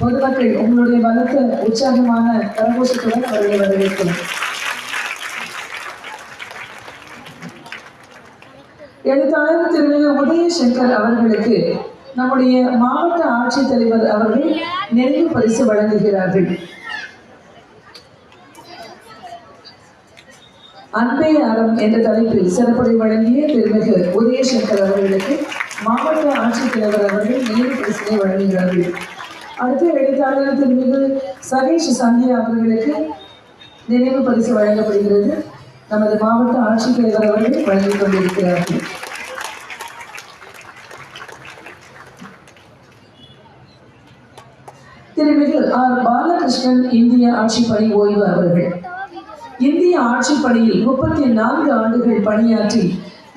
பொதுமக்கள் உங்களுடைய பலத்த உற்சாகமான கரகோஷத்துடன் அவர்களை வரவேற்கலாம். எழுத்தாளர் திரு உதயசங்கர் அவர்களுக்கு நம்முடைய மாவட்ட ஆட்சித்தலைவர் அவர்கள் நினைவு பரிசு வழங்குகிறார்கள். அன்பே அறம் என்ற தலைப்பில் சிறப்புரை வழங்கிய திருமிகு உதயசங்கர் அவர்களுக்கு மாவட்ட ஆட்சித்தலைவர் அவர்கள் நினைவு பரிசினை வழங்குகிறார்கள். அடுத்த எழுத்தாளர் திருமிகு சதீஷ் சந்தியா அவர்களுக்கு நினைவு பரிசு வழங்கப்படுகிறது. நமது மாவட்ட ஆட்சித்தலைவர் அவர்கள் வழங்கிக் கொண்டிருக்கிறார்கள். திருமிகு ஆர் பாலகிருஷ்ணன் இந்திய ஆட்சிப்பணி ஓய்வு அவர்கள் இந்திய ஆட்சிப்பணியில் 34 ஆண்டுகள் பணியாற்றி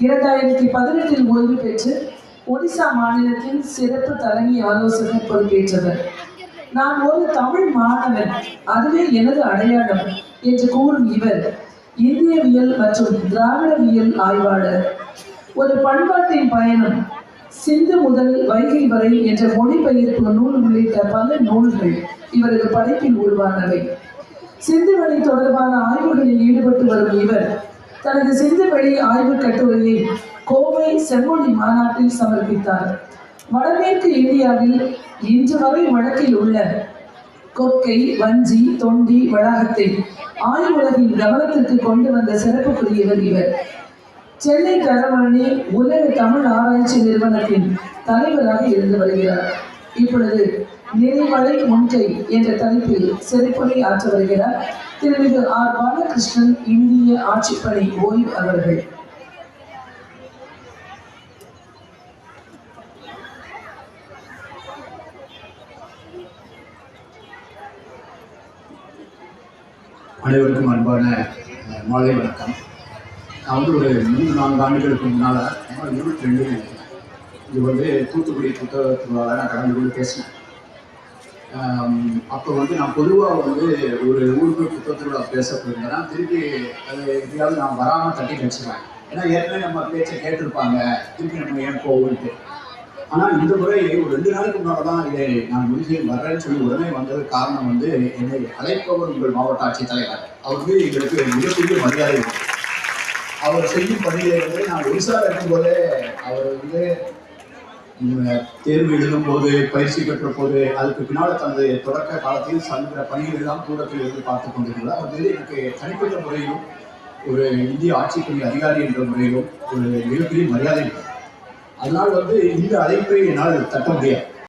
2018 ஓய்வு பெற்று ஒடிசா மாநிலத்தின் சிறப்பு தலைமை ஆலோசகர் பொறுப்பேற்றவர். நான் ஒரு தமிழ் மாணவன், அதுவே எனது அடையாளம் என்று கூறும் இவர் இந்தியவியல் மற்றும் திராவிடவியல் ஆய்வாளர். ஒரு பண்பாட்டின் பயணம், சிந்து முதல் வைகை வரை என்ற மொழிபெயர்ப்பு நூல் உள்ளிட்ட பல நூல்கள் இவரது படைப்பில் உருவானவை. சிந்துவெளி தொடர்பான ஆய்வுகளில் ஈடுபட்டு வரும் இவர் தனது சிந்துவெளி ஆய்வு கட்டுரையை கோவை செம்மொழி மாநாட்டில் சமர்ப்பித்தார். வடமேற்கு இந்தியாவில் இன்று வரை வழக்கில் உள்ள கொற்கை, வஞ்சி, தொண்டி வளாகத்தை ஆய்வுலகின் கவனத்திற்கு கொண்டு வந்த சிறப்புக்குரியவர் இவர். சென்னை தரமணி உலக தமிழ் ஆராய்ச்சி நிறுவனத்தின் தலைவராக இருந்து வருகிறார். இப்பொழுது நிறைமலை முன்கை என்ற தலைப்பில் சிறப்புரை ஆற்ற வருகிறார் திருமிகு ஆர் பாலகிருஷ்ணன் இந்திய ஆட்சிப்பணி ஓய்வு அவர்கள். அனைவருக்கும் அன்பான மாலை வணக்கம். நான் ஒரு 3-4 ஆண்டுகளுக்கு முன்னால் 22 இது தூத்துக்குடி புத்தக திருவிழாவில் நான் கலந்து கொண்டு பேசினேன். அப்போ நான் பொதுவாக ஒரு ஊருக்கு புத்தக திருவிழா பேச போயிருந்தேன்னா திருப்பி அது எப்படியாவது நான் வராமல் தட்டி வச்சுருவேன். ஏன்னா ஏற்கனவே நம்ம பேச்சை கேட்டிருப்பாங்க, திருப்பி நம்ம ஏன் போகும்ட்டு. ஆனால் இந்த முறை ஒரு 2 நாளுக்கு முன்னால் தான் இதை நான் முடிஞ்சு வர்றேன்னு சொல்லி உடனே வந்தது. காரணம் என்னை அழைப்பவர் உங்கள் மாவட்ட ஆட்சித்தலைவர். அவர் எங்களுக்கு மிகப்பெரிய மரியாதை உண்டு. அவர் செய்யும் பணியை நான் ஒடிசாவில் இருக்கும்போதே அவர் தேர்வு எழுதும் போது, பயிற்சி பெற்ற போது, அதுக்கு பின்னால் தனது தொடக்க காலத்தில் சந்திக்கிற பணிகளை தான் தூரத்தில் இருந்து பார்த்து கொண்டிருக்கிறார். அவர் எனக்கு தனிப்பட்ட முறையிலும் ஒரு இந்திய ஆட்சிப்பணி அதிகாரி என்ற முறையிலும் ஒரு மிகப்பெரிய மரியாதை. அதனால் இந்த அழைப்பை என்னால் தட்ட முடியாது.